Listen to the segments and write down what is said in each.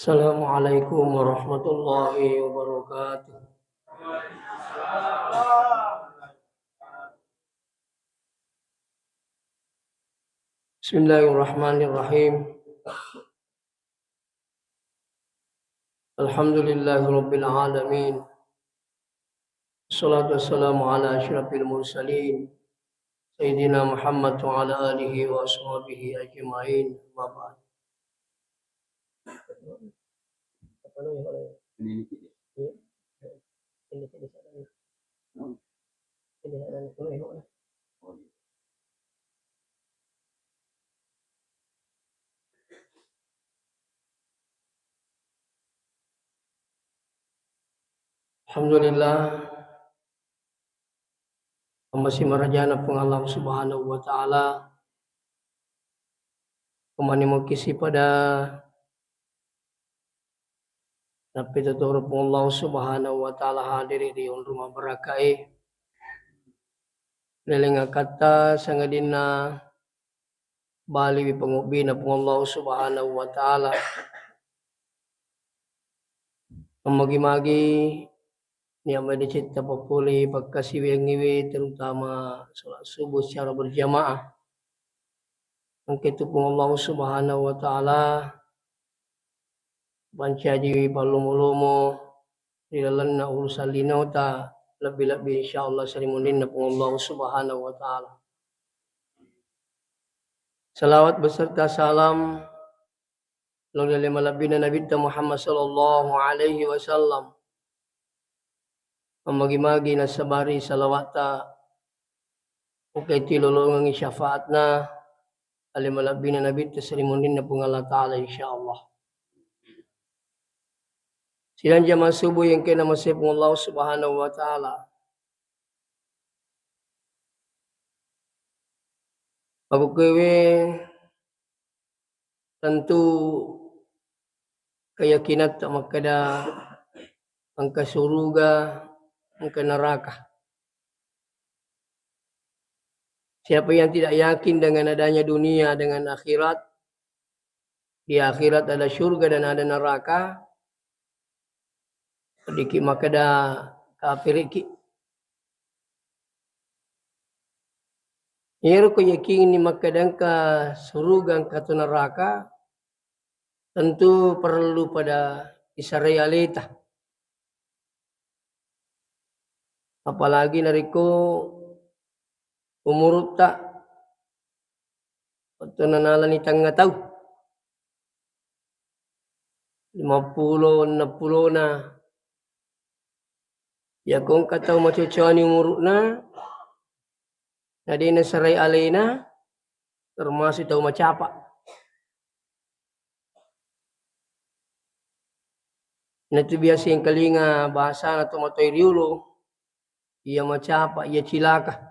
Assalamualaikum warahmatullahi wabarakatuh. Bismillahirrahmanirrahim. Alhamdulillahi rabbil alamin. Assalatu wassalamu ala asyrafil mursalin. Sayyidina Muhammad wa ala alihi wa ashabihi ajma'in. Amma ba'd. Alhamdulillah, masih merajana pun Allah Subhanahu wa taala kemani mau kisi pada tapi tutur pun Allah Subhanahu wa taala hadiri di rumah barakai lelenga kata sangadina bali wi pangubina pun Allah Subhanahu wa taala magi-magi ni amai dicipta populi pagkasiwi ang ngiwi terutama salat subuh secara berjamaah. Angkitu pun Allah Subhanahu wa taala bancaji palumulomo ilalanna urusan linota lebih-lebih insyaallah salimunin pun Allah Subhanahu wa taala. Salawat beserta salam lalu malabina Nabi Muhammad sallallahu alaihi wasallam. Magi-magi na sabari salawata ukay tilulungan ng syafaat na alimalabin na nabi tasalimunin na pong Allah Ta'ala insyaAllah. Silang jamaah subuh yang kinamasih pong Allah Subhanahu wa Ta'ala. Pagkukiwi tentu keyakinan tak makada ang kasuruga ang neraka. Siapa yang tidak yakin dengan adanya dunia dengan akhirat, di akhirat ada syurga dan ada neraka, sedikit makada kafir iki. Ero ko yakin ni makadang ka surugan ka neraka, tentu perlu pada isa realita. Apalagi nariko umurut tak atau nanalan itang nga tao 50, 60 na ya kung kataw macucuan yung umurut na di na saray alay na termasuk tao macapa na ito biasa yung kalinga bahasa na tumatoy riulo iya macapa, iya cilaka.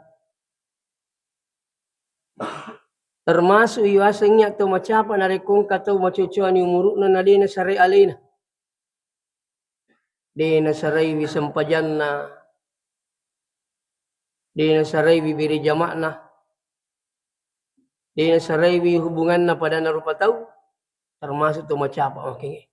Termasuk iwasanya to macapa narikong kataw macucuan yung muruk na nali na saray alay na. Di na saray wisampajan na. Di na saray bibiri jama na. Di na saray hubungan na pada narupataw. Termasuk to macapa. Okay.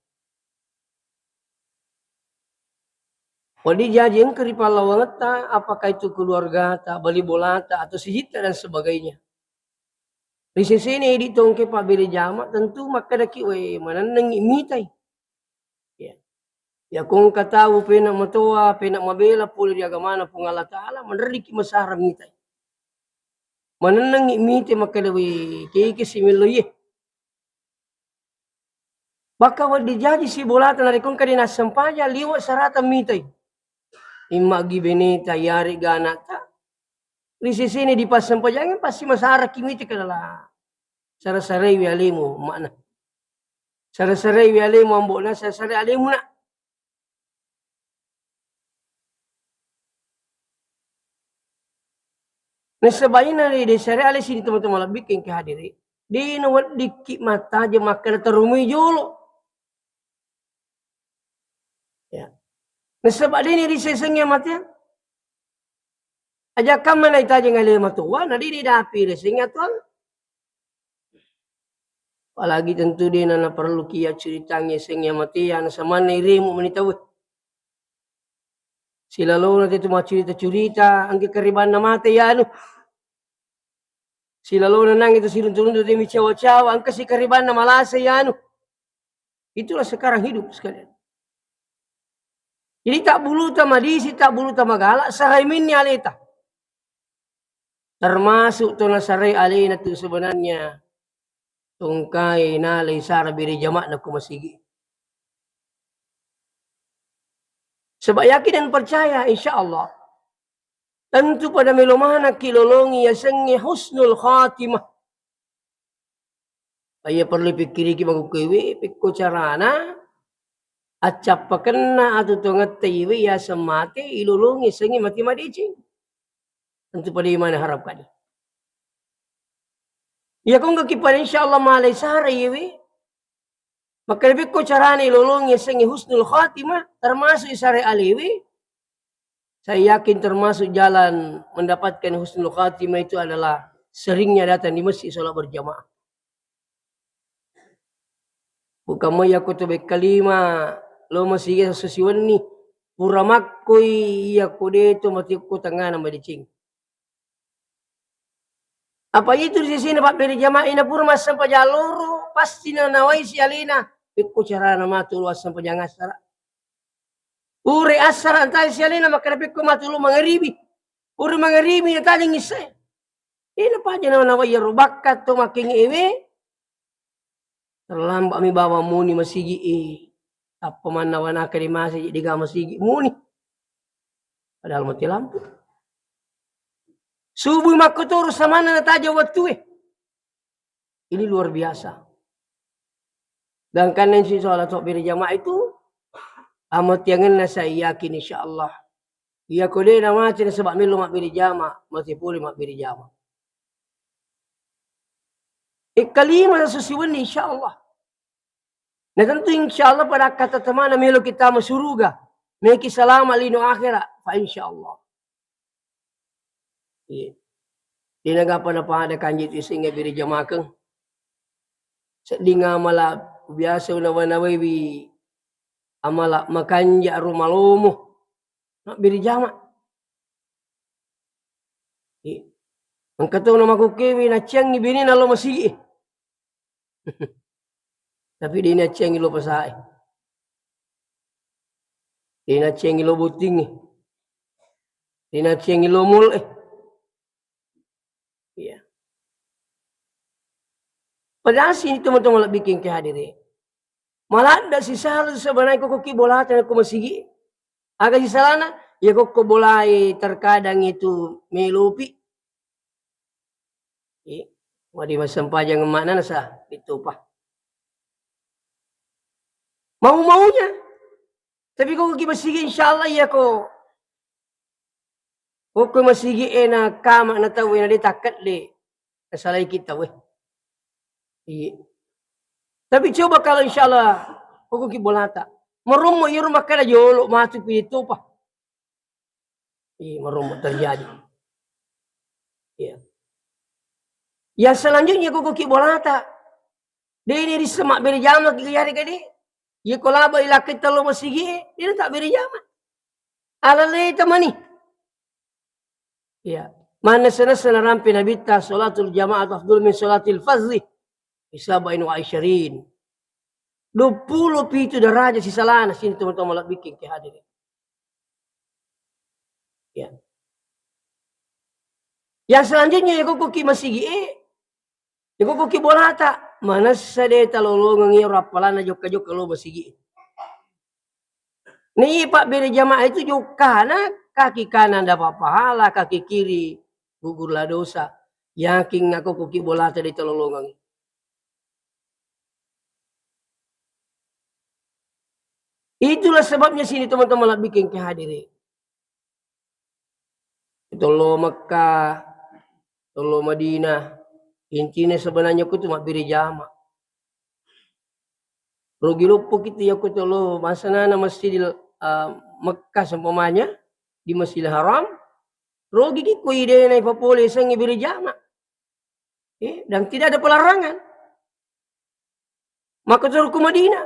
O di jajeng keripalawang ta, apakah itu keluarga ta, bali bola ta, atau sijita dan sebagainya. Di sini di tongke pabiri jama tentu makadaki we mananang imitay. Ya kung katawo pena matoa, pena mabela puli di agamana pung Allah Ta'ala, manriki masarang mitay. Mananang imitay makadawi kiki similoye. Baka wadi jadi si bolata na kung kadina sampaja liwa sarata mitay. Imagi benita yari ganata. Di sini di pas sampajangan pasti masara kimiti kadala. Sarasaray wi alimu mana. Sarasaray wi alimu ambo na sarasaray alimu na. Nasabay na rin, sari alis ini teman-teman lebih yang kehadiri. Di nawat dikit mata aja makan terumui jolo. Ya. Nasabay ini di sesengnya mati. Aja kaman na itaja ngali matuwa, na di dapi resengnya tuan. Apalagi tentu dia na perlu kia ceritanya sengnya mati yang sama nirimu menitahu. Sila lo nanti tu mau cerita angke keriban nama mati ya anu. Sila lo nang itu sirun-turun tu demi cawa-cawa angke si keriban nama lase ya anu. Itulah sekarang hidup sekalian. Jadi tak bulu tamadisi, tak bulu tamagala, sarai minni aleta. Termasuk tona sarai alena tu sebenarnya tungkai nalai sara biri jamak na kumasigi. Sebab yakin dan percaya insya Allah. Tentu pada melomana kilolongi ya sengi husnul khatimah. Ayah perlu pikiri ki bagu kewe pikko carana acap pakena atau tongat tewe ya semate ilolongi sengi mati madicing. Tentu pada iman harapkan. Ya kung kakipan insyaAllah malay sara yewe. Maka lebih ko carane ilolong ya sengi husnul khatimah. Termasuk isare aliwi. Saya yakin termasuk jalan mendapatkan husnul khatimah itu adalah seringnya datang di masjid sholat berjamaah. Bukan mo ya kutubik kalima. Lo masih sesuatu ni. Puramakkoy ya kudeto matikko tengah nama dicing. Apa itu di sini Pak beri jamaah ina pura mas sampai jalur pasti na nawai si alina pikku cara nama tulu sampai jangan asara. Ure asara antai si alina maka pikku matulu mangeribi. Ure mangeribi na tadi ngisay. Ina pa jana nawai ya rubakat to making ewe. Terlambat mi bawa muni masigi apa man nawana kalimasi diga masigi muni. Padahal mati lampu. Subuh makuturu sama na taja waktu Ini luar biasa. Dan karena si sholat beri jamaah itu amat yang saya yakin insya Allah. Ia kode nama cina sebab milu mak beri jamaah masih boleh mak beri jamaah. Kalima sesuatu insya Allah. Nah tentu insya Allah pada kata teman milu kita masuruga. Meki salam alinu akhirat. Fa insya Allah. Di negara pada ada kanji itu sehingga beri jamaah keng. Sedinga malah biasa unawan-nawai bi amala makanja rumalomo nak beri jamaah. Angkatong nama ko kewi na ciyang ibini na lo masigi. Tapi di na ciyang ilo pasai. Di na ciyang ilo buting. Di na ciyang ilo mul Iya. Padahal sini teman-teman lebih bikin kehadiri. Malah ada si sahal sebenarnya kok kibolatan aku masigi. Agak si salana ya kok bolai terkadang itu melupi. Wadi masampajang mana nasa itu pak. Mau-maunya. Tapi kok masigi insyaallah ya kok. Kok masigi na kama na tahu na ditakat le. Kesalai kita weh. Iya. Tapi coba kalau insyaallah kok kibolata. Merumo ya rumah kada jolo masuk itu pak. Iya merumo terjadi. Iya. Yang selanjutnya kok kibolata. Dia ini disemak beri jamak kiyari kadi. Ya kolaba ila kita lo masigi dia tak beri jamak. Alale tamani. Ya, mana sana rampi Nabi ta salatul jamaah afdal min salatil fardhi. Isabain wa aisyarin. 20 itu derajat si salana sini teman-teman malah bikin ke hadirin. Ya. Yang selanjutnya ya kok masigi ya kok bolata. Mana sade talolongang ya rapalana joka-joka lo masigi. Nih Pak beri jamaah itu joka na kaki kanan dapat pahala, kaki kiri gugurlah dosa. Yakin aku kuki bola tadi telolongan. Itulah sebabnya sini teman-teman lah bikin kehadirin. Tolo Mekah, tolo Madinah. Intinya sebenarnya aku cuma beri jamaah. Rugi lupa kita ya aku tolo masana masjid Mekah sempamanya. Di Masjidil Haram, rogi ki ko ide na ipapuli sang ibiri jama. Dan tidak ada pelarangan. Maka turun ke Madinah.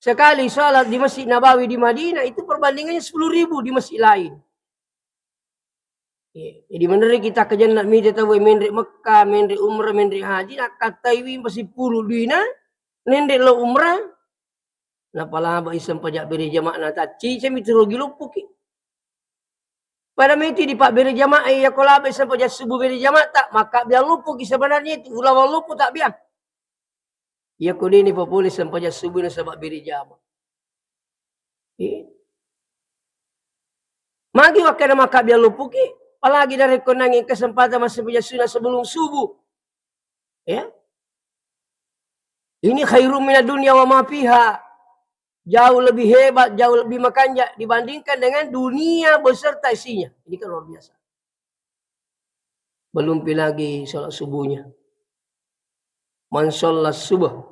Sekali salat di Masjid Nabawi di Madinah itu perbandingannya 10.000 di masjid lain. Jadi menurut kita ke jannat mi tahu menrik Mekah, menrik umrah, menrik haji nak kataiwi masih 10 dina, nendek lo umrah. Napala ba isang pajak beri jamaah na taci semi turugi lupuk. Pada meti di pak beri jamaah ya kalau isang pajak subuh beri jamaah tak maka biar lupuk sebenarnya itu ulama lupuk tak biar. Ya kau ini populis isang pajak subuh na sebab beri jamaah. Magi wakana maka biar lupuk. Apalagi dari konangin kesempatan masih punya sunnah sebelum subuh. Ya. Ini khairum minad dunia wa ma fiha. Jauh lebih hebat, jauh lebih makanya dibandingkan dengan dunia beserta isinya. Ini kan luar biasa. Belum lagi sholat subuhnya. Man sholat subuh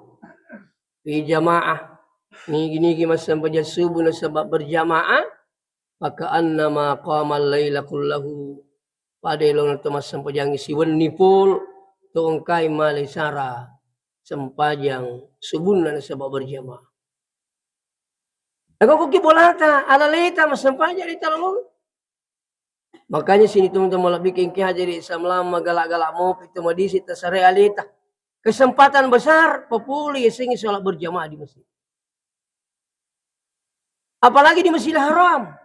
di jamaah. Ini masa sampai subuh sebab berjamaah. Maka annama qamal laila kullahu. Pada ilong itu mas sempajang isi wenipul tongkai malisara sempajang subunan sebab berjamaah. Aku kibolata ala leta mas sempajang di talong. Makanya sini teman-teman bikin kia jadi samlama galak-galak mau itu madisi tasare alita. Kesempatan besar populi singi sholat berjamaah di masjid. Apalagi di Masjidil Haram.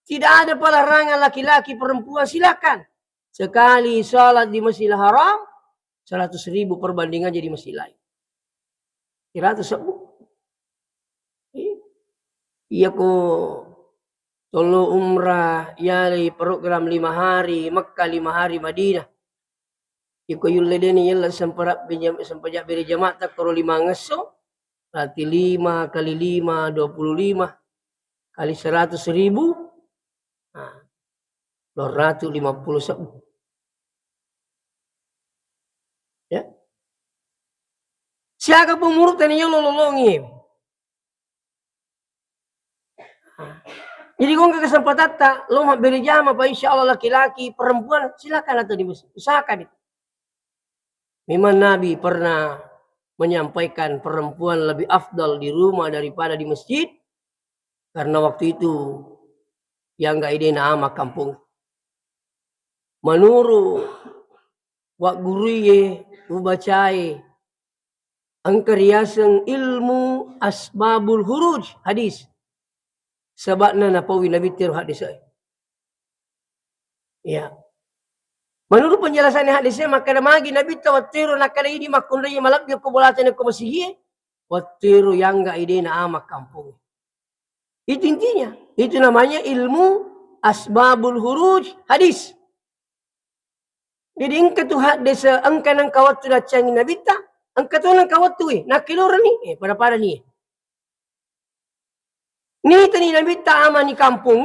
Tidak ada pelarangan laki-laki perempuan silakan. Sekali sholat di Masjidil Haram 100.000 perbandingan jadi masjid lain. 100.000. Iya ko tolo umrah yali program 5 hari Mekah 5 hari Madinah. Iko yuledeni yalla sempajak beri jamaah tak karo 5 ngeso. Berarti 5 kali 5 25 kali 100.000. 250 ya. Siapa pemurut tadi yang lolongi. Jadi kau kesempatan tak, lo mau beri jam apa insya Allah laki-laki, perempuan silakan atau di masjid, usahakan itu. Memang Nabi pernah menyampaikan perempuan lebih afdal di rumah daripada di masjid, karena waktu itu yang gak ide nama kampung. Menurut wak guruye ubacai angkariaseng ilmu asbabul huruj hadis sebabna napawi Nabi tiru hadis ya. Menurut penjelasan hadisnya maka magi Nabi tawatiru nakala ini makun raya malap dia kebolatan ko masih watiru yang gak ide nama kampung. Itu intinya. Itu namanya ilmu asbabul huruj hadis. Jadi engkau tu hadis engkau nang kawat tu dacangin Nabi ta, engkau tu nang kawat tu nakilor ni pada ni. Ni tani Nabi ta ama ni kampung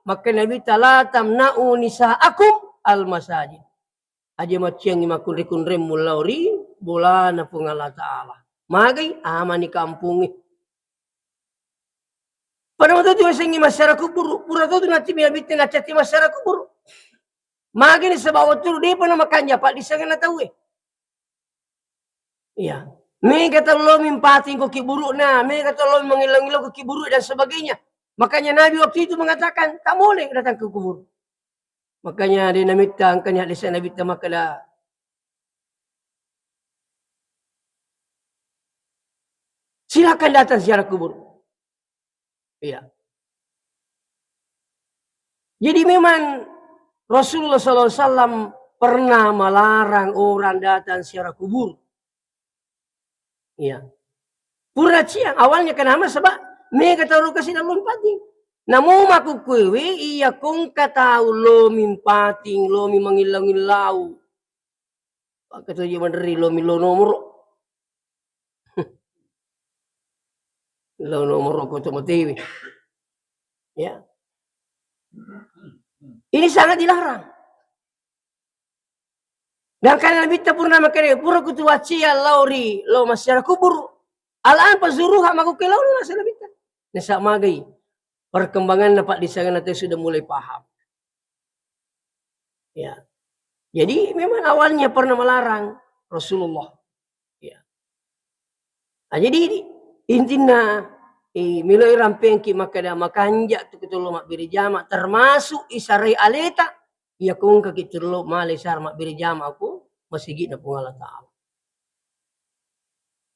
maka Nabi ta la tamna'u nisa'akum al masajid. Aja maciang ni makun rekun rem mulauri bola na pungala ta'ala. Magay ama ni kampung pada waktu itu sengi masyarakat kubur, pura tu nanti biar na cati masyarakat kubur. Magi ni sebab waktu dia pernah makannya pak di sana tahu iya. Me kata lo mimpatin ko kiburuk na, me kata lo mengilang-ilang ko kiburuk dan sebagainya. Makanya Nabi waktu itu mengatakan tak boleh datang ke kubur. Makanya dia namita angkanya lisan Nabi tamakala. Silakan datang ziarah kubur. Iya. Jadi memang Rasulullah SAW pernah melarang orang datang ziarah kubur. Iya. Pura ciang awalnya kenapa sebab mereka tahu kasih dalam pating. Namun aku kue iya kong katahu lo mimpating lo mi mangilang-ilau. Kata dia mandiri lo mi lo nomor. Lo nomor ko cuma TV. Ya. Ini sangat dilarang. Dan karena Nabi tak pernah makan pura kutu wacia lauri lo masyarakat kubur. Alaan pazuruha maku ke lauri nasa Nabi tak. Nasa magai. Perkembangan dapat di sana nanti sudah mulai paham. Ya. Jadi memang awalnya pernah melarang Rasulullah. Ya. Jadi intinya miloi rampeng ki makada makanja tu ketulu mak biri jama termasuk isarai aleta ia kung kaki terlu male sar mak biri jama aku masigi na pungala ta'ala.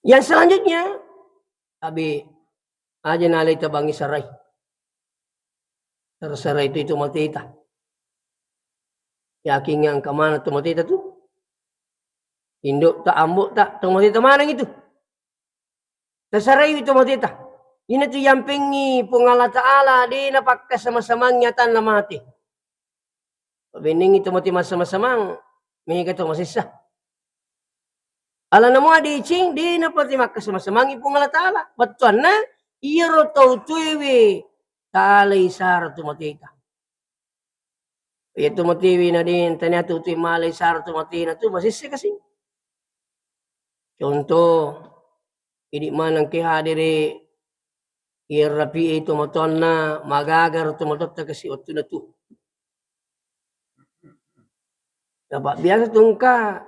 Yang selanjutnya abi aja naleta bangi sarai. Tersarai itu matita. Yakin yang kemana tu matita tu? Induk tak ambuk tak tu matita mana itu? Tersarai itu matita. Ini tu yang pengi pungala ta'ala di napakka sama-samangnya tan na mati. Bening itu mati masa-masamang mengikat tu masisah. Ala namo adi cing di napati makka sama-samang pungala ta'ala. Betul na iya ro tau tuwe talay sar tu matita. Itu motivi na din tanya tu malay sar tu matina tu masisih kasi. Contoh ini manang kihadiri irapi itu moton na magagar tu motot kasi otu na tu. Dapat biasa tungka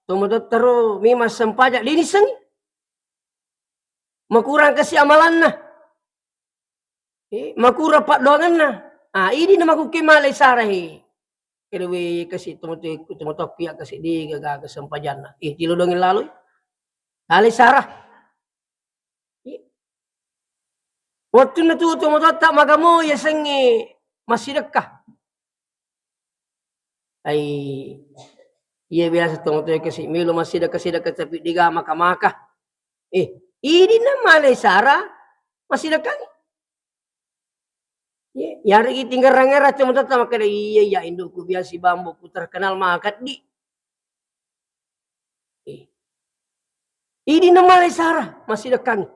tu motot taro mimas sampajak dinisang. Makurang kasi amalan na. Makura pak doangan na. Ini na makukimalay sarahi. Kirawi kasi tumotok piak kasi di gaga sampajan na. Tilo dongin lalu. Alay sarah. Waktu na tu tumotot tak magamo ya sengi masih dekah. Ay iya biasa tumotot kasi milo masih dekat tapi diga maka. Ini na malay sarah masih dekat. Yari tinggal rangera tumotot tak makada iya ya indukku biasa bambu ku terkenal makat di. Ini na malay sarah masih dekat.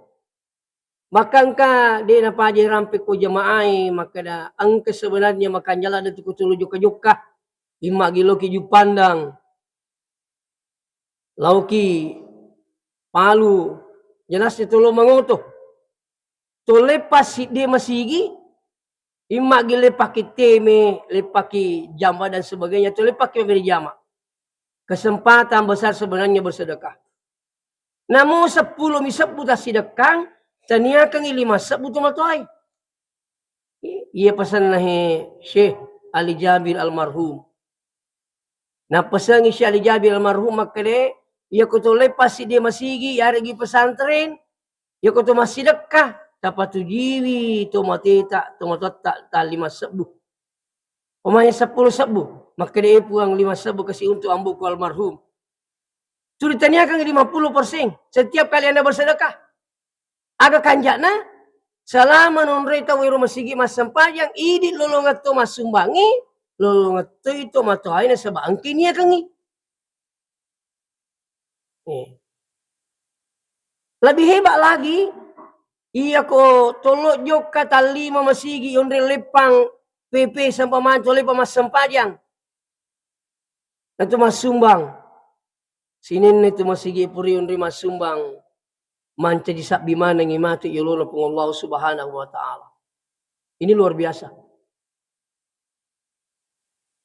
Makangka di na paji rampik ko jamaai makada ang sebenarnya makan jalan itu kutulu juga ima gilo ki pandang lauki palu jelas itu lo mangoto to lepas si dia masigi ima gile paki teme lepaki jamba dan sebagainya to lepaki beri jama kesempatan besar sebenarnya bersedekah namun 10 misap buta sedekah tania kang 5 butuh matoy. Ia pesan nahi Syekh Ali Jabir almarhum. Na pesan Syekh Ali Jabir almarhum makade ia kutu lepas si dia masigi ya regi pesantren ia kutu masih dekah dapat tujiwi tu matita tu matot tak 5 sebu. Omanya 10 sebu makade puang 5 sebu kasih untuk ambuku almarhum. Sudah tanyakan 50% setiap kali Anda bersedekah. Agak kanjana selama nonreta wiru masigi mas sampajang idi lolongat to mas sumbangi lolongat to itu matohay na sa bangkin niya kangi. Lebih hebat lagi iya ko tolo jok kata 5 masigi yonre lepang PP sampai manto lepang mas sampajang. Itu mas sumbang. Sinin itu masigi puri yonre mas sumbang. Manca di sabi mana ngimati yuluna pung Allah Subhanahu wa taala. Ini luar biasa.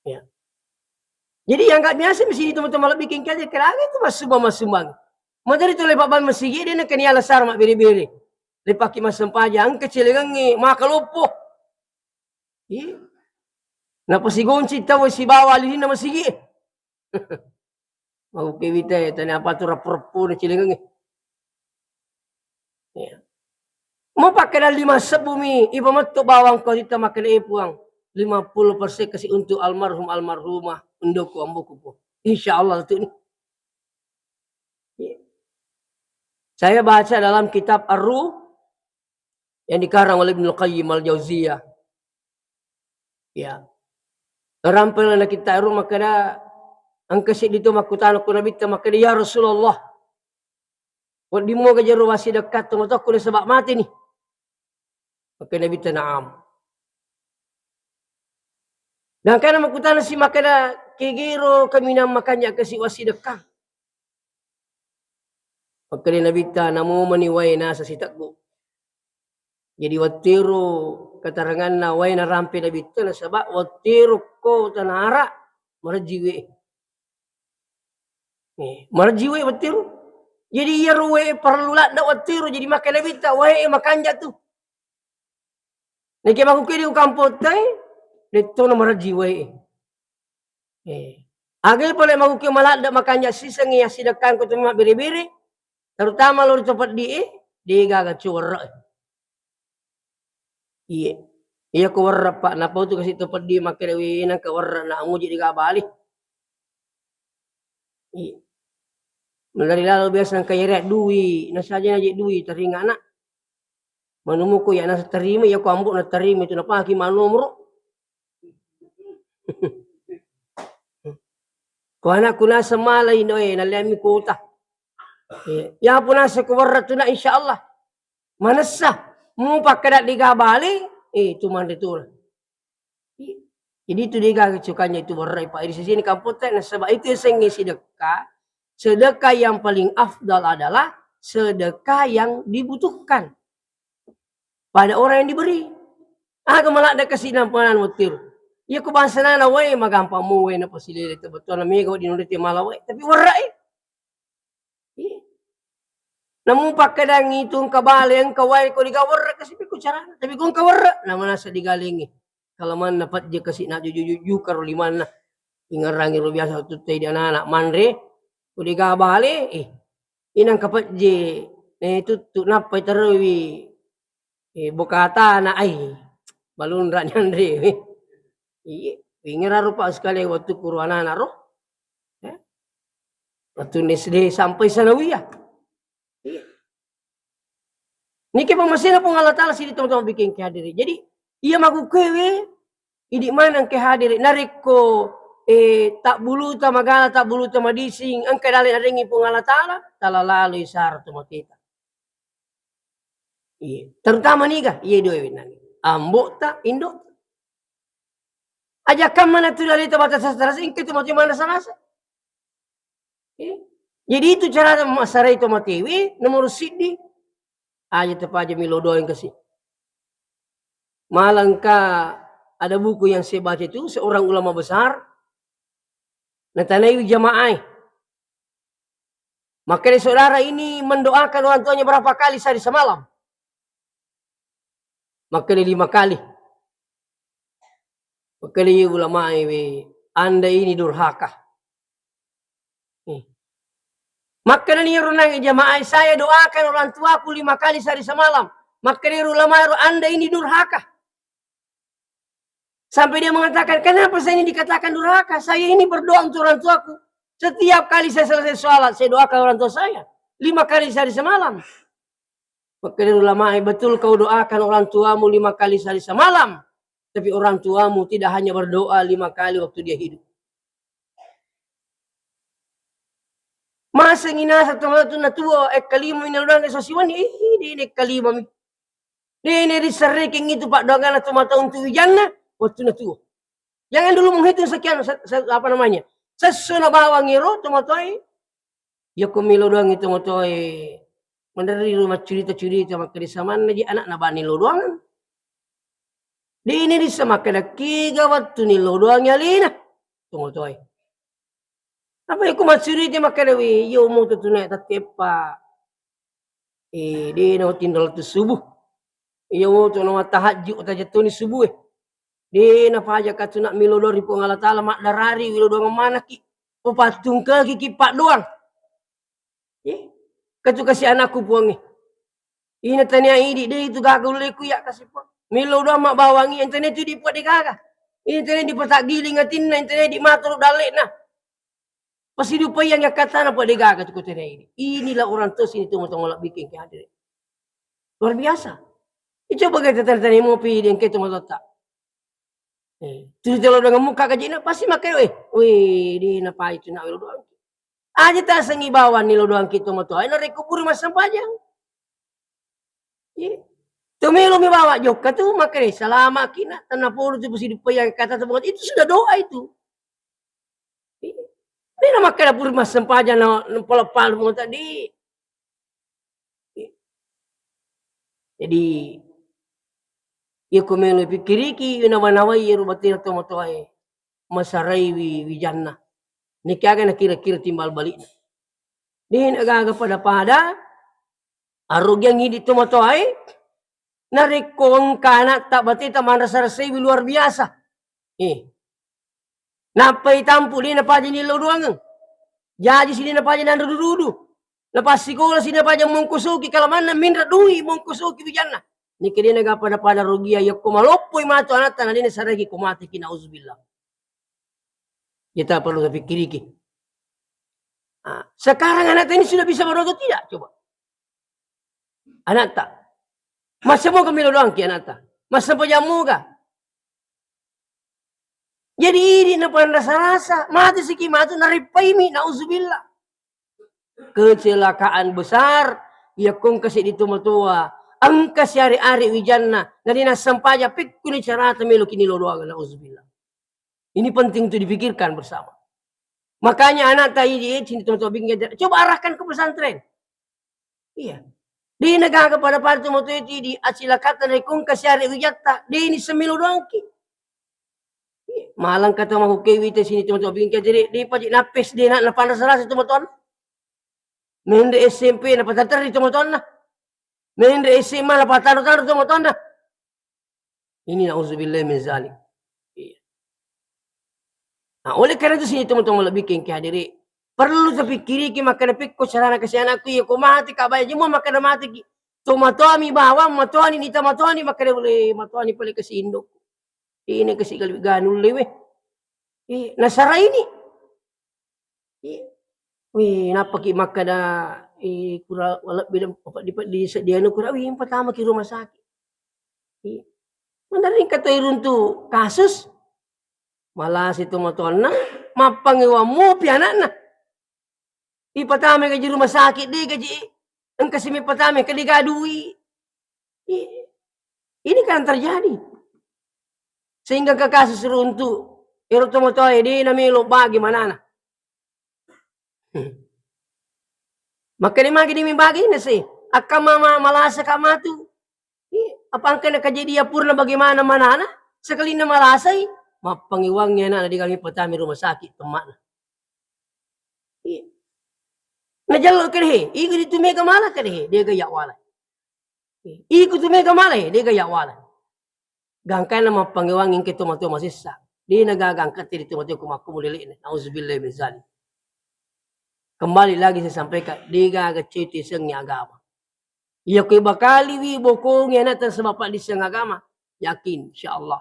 Ya. Jadi yang gak biasa mesti teman-teman bikin kaje kerana itu mas sumbang. Madari tu lepak ban masigi dia nak kena lasar mak beri-beri. Lepak ki mas sempajang kecil gangi maka lopo. Napa si gonci tahu si bawa lini nama masigi. Mau kewite tanya apa tu raporpu na cilengangi. Ya. Mau pakai 5 sebumi, ibu matuk bawang kau kita makan puang 50% kasih untuk almarhumah unduku ambuku po. Insyaallah itu nih. Ya. Saya baca dalam kitab Ar-Ruh yang dikarang oleh Ibnu Qayyim Al-Jauziyah. Ya. Rampel na kita Ar-Ruh makada ang kasi dito makutan ko nabita makada ya Rasulullah. Kung di mo kajaro wasi dekat tumatok ko na sabak mati ni. Maka Nabi na'am. Dan kana makutan si makada kigiro kami na makanya kasi wasi dekat. Maka Nabi namo maniway na sa sitakbo. Jadi watiro katarangan na way na rampi Nabi na sabak watiro ko tanara marjiwe. Marjiwe watiro. Jadi iya ruwe perlu lah dak watiru jadi makan lebita wae makan jatuh. Nek aku kiri kampot tay, dito na maraji wae. Agay pala maguki malada makanya sisang iya sidakan ko tuma biri-biri. Terutama lo cepat di gaga curra. Iya. Iya ko warra pa na po to kasi tepat di makirewi nang ka warra na nguji di gabali. Iya. Melari lalo biasa kaya duwi, nasaja na duwi taringa na. Manumu ko ya nasa terima ya ko ambok na terima itu na paki manumro. Ko anak ko nasa malay no nalami kota. Ya po nasa kuwarra to na insyaallah. Manasa mo pagkadat di gabali, tuman dito. Jadi itu dia kecukanya itu warai Pak. Di sini kamputan sebab itu yang sedekah. Sedekah yang paling afdal adalah sedekah yang dibutuhkan pada orang yang diberi. Malah ada kesinampunan mutir. Ya ko bangsa na way magampang mo way na pasilili ito betul na migo dinulit yung malaway. Tapi warai. Namun pagkadang itong kabali ang kaway ko digawara kasi ko cara. Tapi kung kawara naman nasa digalingi. Kalaman dapat dia kasi na juju karo liman na. Ingarangi ro biasa tutay di anak manre. Ko digabali inang kapat je itu tu napay tarowi bukata na ay balunra niyan re. Ingera rupa sekali waktu kurwana naro. Waktu SD sampai sanawiyah. Niki pamasina pong Allah Ta'ala sini teman-teman bikin kehadiri. Jadi iya magukewe idi manang kehadiri nariko tak bulu ta magala tak bulu ta madising ang kadali naringi pong Allah Ta'ala talalalui sar to kita. Iya, terutama niga iya do nani. Ambo ta indo. Aja kam mana tu dali ta batas sastra sing ke tu mana sanasa. Jadi itu cara masarai to matiwi nomor sidi. Aja tepaja milodo yang kasih. Malangka ada buku yang saya baca itu seorang ulama besar. Natanawi jamaah. Maka saudara ini mendoakan orang tuanya berapa kali sehari semalam? Maka 5 kali. Maka ulama Anda ini durhaka. Maka nang jamaah saya doakan orang tuaku 5 kali sehari semalam. Maka ulama Anda ini durhaka. Sampai dia mengatakan, kenapa saya ini dikatakan durhaka? Saya ini berdoa untuk orang tuaku. Setiap kali saya selesai sholat, saya doakan orang tua saya. 5 kali sehari semalam. Maka ulama, betul kau doakan orang tuamu 5 kali sehari semalam. Tapi orang tuamu tidak hanya berdoa 5 kali waktu dia hidup. Masa nginasa teman-teman na tua kalima minaludang sa siwan ini kalima mi. Ini disariking itu Pak doangan atau mata untuk wijana waktu na tua. Jangan dulu menghitung sekian apa namanya. Sesuna bawang iro teman-teman. Ya kumilo doang itu teman-teman. Mendari rumah cerita-cerita maka disaman aja anak nabani lo doangan. Di ini disamakan kiga waktu ni lo doangnya lina. Teman-teman. Apa yang kumatsuri dia makalewi yo mo tutunay tatepa di no tindal tu subuh yo mo to no tahajud ta jatuni subuh di na paja katuna milodori po ngala taala mak darari wilodong mana ki patung ke ki pak doang katu kasih anakku puangi ina tania idi de itu gagul leku ya kasih po milodong mak bawangi internet itu dipuat di gaga internet dipatak giling atin internet di matur dalek nah. Pasti lupa yang kata apa degaga tu kota ini. Inilah orang tua sini tu motong bikin kehadiran. Luar biasa. Itu coba kita tanya mau pilih yang kita mau letak. Tu kalau dengan muka kajina pasti makai di napa itu nak lo doang. Aja tak sengi bawa ni lo doang kita mau tuh. Ina rekubur masa panjang. Tu melo mi bawa joka tu makai selama kina tanah puru tu pasti lupa yang kata tersebut itu sudah doa itu. Ini nama kena puri mas sempaja na pelepal mo tadi. Jadi ia kumelo pikiriki nawa ia rubatir to motoai masarai wi janna. Ni kaga na kira-kira timbal balik. Di nagaga pada arugyang hindi tumatoy, narikong kana tak bati tamang rasa-rasay luar biasa. Napay tampu di napaja niluruangan. Jadi sini napaja nandududu. Lepas sikola sini napaja mongkusuki kalaman na minra dui mongkusuki bijana. Ni kini naga pada rugia ya kumalopoy mato anata na dini saragi kumati kinauzubillah. Kita perlu pikiriki. Sekarang anak ini sudah bisa merogoh tidak? Coba. Anak tak. Masa mau kami doang ki anak tak. Masa pajamu kah? Jadi ini napan rasa-rasa. Mati si kimatu naripaimi. Nauzubillah. Kecelakaan besar. Ya kong kasih di tua. Angka hari-hari wijanna. Nadi nasampaja pikku ni carata melo kini lodoaga. Nauzubillah. Ini penting untuk dipikirkan bersama. Makanya anak tak ini sini teman-teman coba arahkan ke pesantren. Iya. Di negara pada partu moto itu di acilakata dari kong kasih hari wijatta. Di ini semilu doang ki. Malang kata mau kewite sini teman-teman bingkai jadi di pajak napes di nak napan rasa teman-teman. Mende SMP napan tatar di teman-teman. Mende SMA napan taruh teman-teman. Ini nauzubillah min zalik. Nah, oleh karena itu sini teman-teman lebih kengki hadiri. Perlu terpikiri ki makan pikko sarana kasihan aku ya mati kabaya jemu makan mati ki. Tomatoami bawa matoani ni tamatoani makan boleh matoani boleh kasih induk. Ini kasih galbi ganul lewe. Nasara ini. Wih, napa ki makan dah kura wala bidang di dia nu kura wih yang pertama ki rumah sakit. Mandarin kata iruntu kasus malah si tomatona mapangiwa mo pianana. Ipatame ka di rumah sakit di gaji engkasi mi patame ka di gadui. Ini kan terjadi. Sehingga ke kasus runtu iro tomatoy di namilo bagaimana? Maka di magi di bagi na sih. Akama malasa kamatu. Apa angka na kejadian purna bagaimana manana? Sekali na malasay. Mapangiwangnya na di kami patami rumah sakit teman. Najalo kerhe, iku di tumega mala kerhe, dia gaya wala. Iku tumega mala dia gaya wala. Gangkai na mapangiwangin ke tomato masisa. Dia nagagangkat di tomato kumakumulili. Nauzubillah min zalik. Kembali lagi saya sampaikan, dia gagak cuti sengnya agama. Iya kue bakali wi bokongnya na sebab di seng agama. Yakin insyaallah.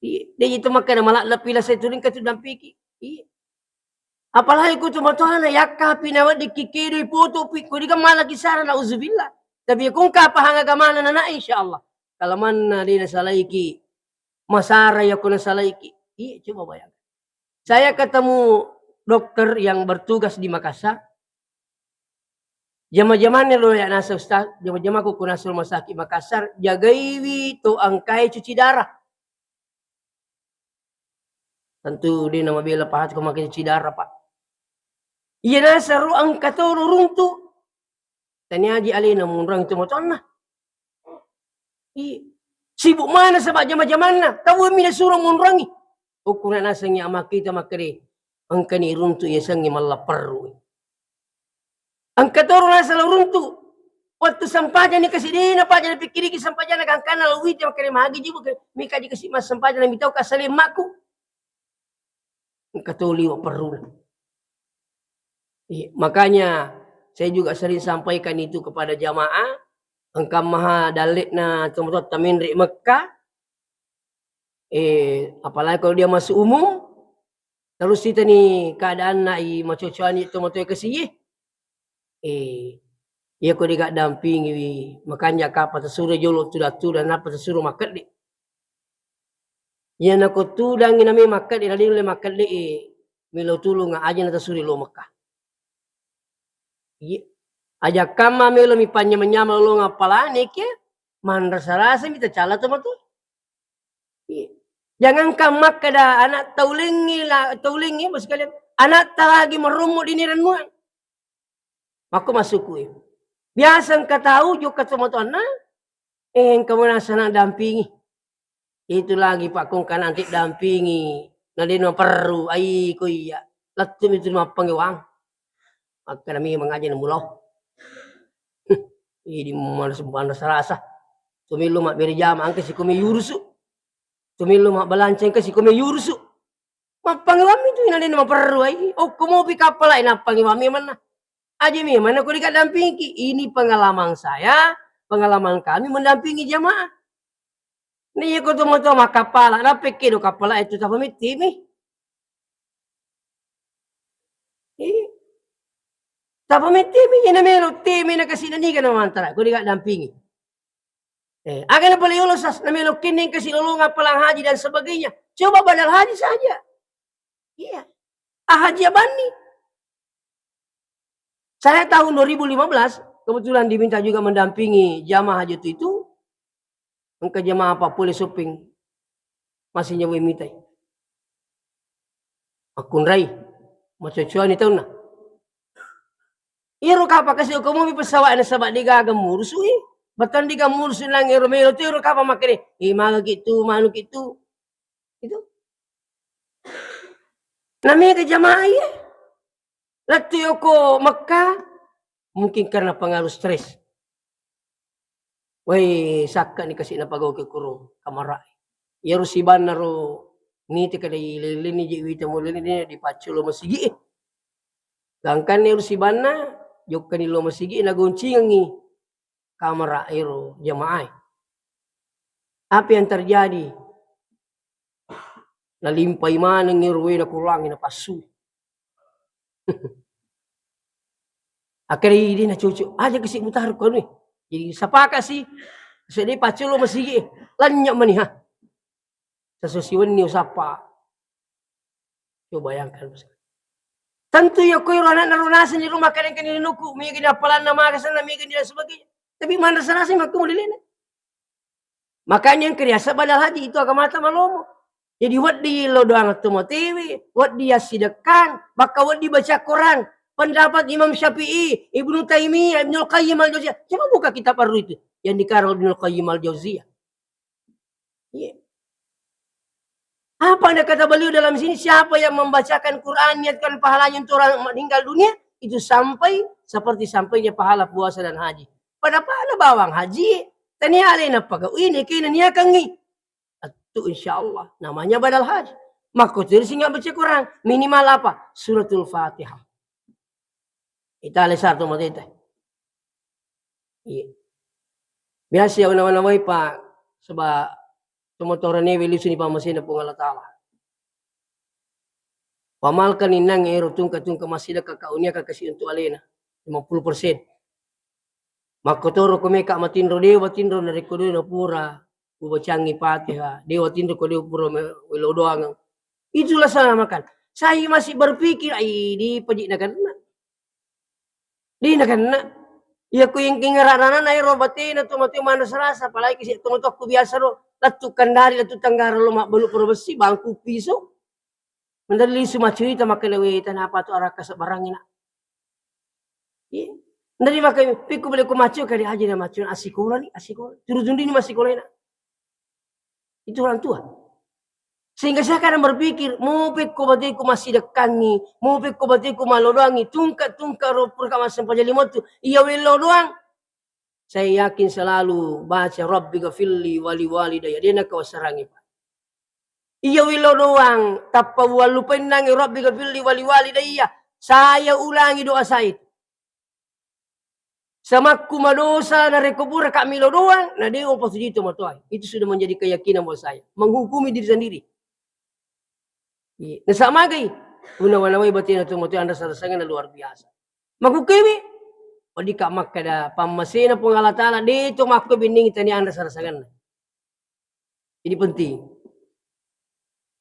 Dia itu makan malah lepilah saya turing ke tudang piki. Apalagi ku cuma tuhan yakka pinawa di kikiri foto piku di kamala kisara nauzubillah. Tapi kung kapahanga gamana na insyaallah. Kalau mana dia nasalaiki masara ya kuna salaiki. Coba bayangkan. Saya ketemu dokter yang bertugas di Makassar. Jama-jamannya lo ya nasa ustaz, jama-jama ku kunas rumah sakit Makassar, jagaiwi to angkai cuci darah. Tentu dia nama bela pahat ko makin cuci darah pak. Iya nasa ruang katoro runtu. Tani aji alina munrang itu motonna. Sibuk mana sebab jama-jamanna, tahu mina suruh munrangi. Ukuran nasangnya ama kita makri. Angkani runtu ya sangi malah perlu. Angkatoro nasa runtu. Waktu sampahnya ni kasih dia apa jadi pikiri ki sampahnya nak angkana lawi dia makri magi juga mika di kasih mas sampahnya nak mitau kasale maku. Angkatoli wa perlu. Makanya saya juga sering sampaikan itu kepada jamaah. Engkau maha dalik na teman-teman taminri Mekah. Apalagi kalau dia masuk umum. Terus kita ni keadaan nak macucuan itu teman-teman kesih. Ya kau dia dampingi. Makanya kapa tersuruh jolok tu dan apa tersuruh makan di. Ya nak kau tu dan nami makan di lalu le makan di. Milo tulung aja nak tersuruh lo Mekah. Aja kama melo mi panya-menyama lo ngapala nek ya man rasa-rasa minta cala teman-teman. Jangan kamak kada anak taulingi bos kalian anak tak lagi merumut di niranmu. Aku masuk kuih. Biasa engkau tahu juga teman-teman engkau nasa nak dampingi. Itu lagi pak kong kan nanti dampingi. Nanti no perlu ai ko iya. Latum itu mapang uang. Maka kami mengaji ng mulaw. Hindi mo man sarasa. Tumilo mak beri jama angke si kumi yurusu. Tumilo mak balanceng ke si kumi yurusu. Mapangwami tu ina din maperru ai. Oh kumo pi kapal ai napangwami mana. Aja mi mana ko dampingi. Ini pengalaman saya, pengalaman kami mendampingi jamaah. Nih ko tumo to makapala, na pekedo kapala itu ta pamiti mi. Ta pamiti mi ina melo timi na kasi nani ka naman tara. Ko dampingi. Akan na pala ulosas na melo kining kasi lulunga palang haji dan sebagainya. Coba badal haji saja. Iya. Haji Abani. Saya tahun 2015 kebetulan diminta juga mendampingi jamaah haji itu. Engkau jamaah apa boleh shopping masih nyawa mitai. Akun rai macocoan itu na. Iro kapa kasi ko mo pesawat na sabat diga gamurusui. Batan diga murusun lang iro melo tu iro kapa makere. Maga gitu manu gitu. Itu. Namanya ke jamaah ya. Latu yoko Mekah mungkin karena pengaruh stres. Woi sakka ni kasi napagaw ke kurung kamara. Yaro siban naro niti kada ililini ji wita mo lini di paculo masigi. Gangkan yaro siban na jokkan ilo masigi naguncingi kamara iro jamaah. Apa yang terjadi? Nalimpay man ng irwe na kulangin na pasu. Akhirnya ini na cucu aja kasi mutar ko ni. Jadi sapaka sih, jadi paculo masigi, lanyak maniha. Sesusiwan niyo sapa. Coba bayangkan. Tentu ya kau anak narunasan di rumah kadang kadang nuku, may ginapalan na magasan na may ganyan sebagainya. Tapi mana sana sih maku mulilin. Makanya yang kriasa badal haji itu agamata malomo. Jadi wat di lo doang tu motivi, wat dia sidekan, baka wat dibaca Quran. Pendapat Imam Syafi'i, Ibnu Taimiyah, Ibnu Qayyim al-Jauziyah. Coba buka kitab baru itu yang dikarang Ibnu Qayyim al-Jauziyah. Yeah. Apa yang kata beliau dalam sini? Siapa yang membacakan Quran, niatkan pahalanya untuk orang meninggal dunia, itu sampai seperti sampainya pahala puasa dan haji. Pada pahala bawang haji, tani alena pagaw ini kini niya kangi. Itu insya Allah namanya badal haji. Maka singa baca Quran minimal apa? Suratul Fatihah. Itali satu matita. Iya. Biasa ya naway pa sebab tumotoran ni wilusin ni pamasin na po Allah Ta'ala. Pamalkan inang ero tungka masida kakaunya kakasi untuk alena 50%. Makotoro kumeka matindro dewa tindro na rekodo na pura ubacangi Fatihah. Dewa tindro ko dewa pura wilodoangang. Itulah sana makan. Saya masih berpikir di pajik na karena. Di na karena. Ya ku yung kingararanan ay robatin na tumati mana serasa. Palagi kasi tumatok ko biasa ro. Latu kandari, latu tanggara lo makbalo puro besi, bangku piso. Mandali sumacuita makalawitan apa tu arah kasar barangina. Iya. Ndari makai piku boleh kumacu kali aja na macu asikola ni asikola. Turujundi ni masikola na. Itu orang tua. Sehingga saya kadang berpikir, mau peko batiku masih dekangi, mau peko batiku malodoangi, tungkat ropur kamasan pajalimot tu, iya welodoang. Saya yakin selalu baca Rabbi ghafirli wali walidayya. Dia nak kawasarangi Pak. Iya wilo doang. Tapa walupain nangi Rabbi ghafirli wali walidayya. Saya ulangi doa saya. Samaku madosa na rekubur kami lo doang. Nah dia opas itu matuai. Itu sudah menjadi keyakinan buat saya. Menghukumi diri sendiri. Nah sama gay. Una-wanaway batin na tumatuay anda sarasangan na luar biasa. Maghukumi. O di ka makada pamasina po ng Allah Ta'ala, dito makabinding ito ni anda sarasagan na. Ini penting.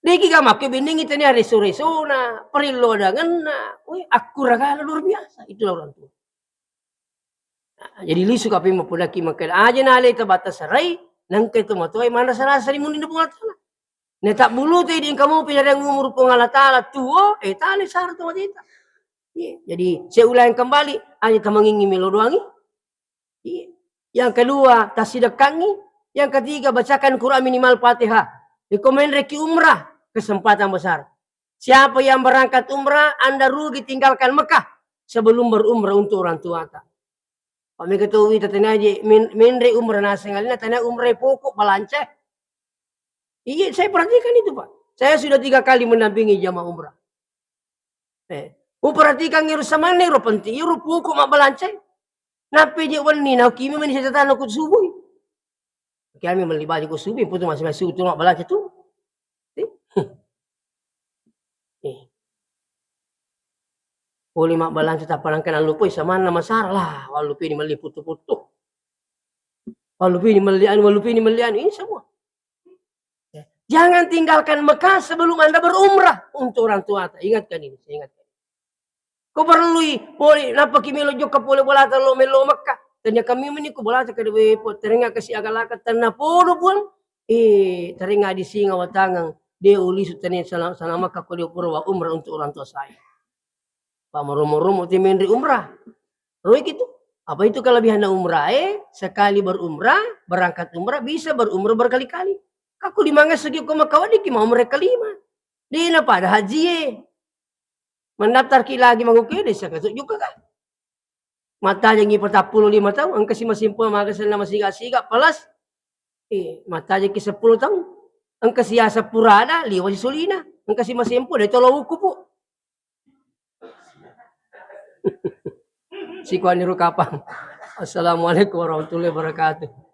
Di ka makabinding ito niya reso-reso na, parilo dangan na. Uy, akuragala luar biasa. Itulah orang tua. Nah, jadi lisu kapi mapulaki makada. Aja na alay tabatas saray, nang kay tumatuay, mana sarasari mo nina po ng Allah Ta'ala. Na tak bulu tayo din kamu pinadang umur po ng Allah Ta'ala, tuwo, tali sarang tumatita. Yeah. Jadi saya ulang kembali hanya tamangingi melodoangi. Yeah. Yang kedua tasidakangi. Yang ketiga bacakan Quran minimal Fatihah. Rekomend reki umrah kesempatan besar. Siapa yang berangkat umrah Anda rugi tinggalkan Mekah. sebelum berumrah untuk orang tua tak. Kami ketahui tatanya aja, menre umrah nasi ngalina, tanya umrah pokok balanca. Iya, saya perhatikan itu Pak. Saya sudah 3 kali mendampingi jamaah umrah. Perhatikan ngiru sama nero penting, ngiru pokok mak balanca. Nape je wani, na kimi mani saya tatana kut subuh. Kami melibati kut subuh, putu masih utuh mak balanca tu. Boleh mak balanca tak palangkan lupa sama nama Sarah lah. Walupi ini meli putu-putu. Walupi ini melian ini semua. Jangan tinggalkan Mekah sebelum Anda berumrah untuk orang tua. Ingatkan ini, saya ingatkan. Kau perlu boleh napa kimi lo joka boleh bola lo melo Mekah. Tanya kami ini ku bola ke dewe po teringa kasi agalaka tanah podo pun teringa di singa watangang dia uli sutani sana Mekah ko dia purwa umrah untuk orang tua saya. Pamaromo-romo timendri umrah. Roy gitu. Apa itu kelebihan umrah? Sekali berumrah, berangkat umrah, bisa berumrah berkali-kali. Aku di manga segi ko makawadi ki mau mereka 5. Di na pada haji mendaftar ki lagi manguke desa kasuk juga kan. Mata yang 45 tahun, ang kasi masimpul magasal na masiga-siga palas. Mata yang ki 10 tahun. Ang kasi asa purada, liwa si sulina. Ang kasi masimpul, ito lawuko po. Si Kuan Niru Kapang. Assalamualaikum warahmatullahi wabarakatuh.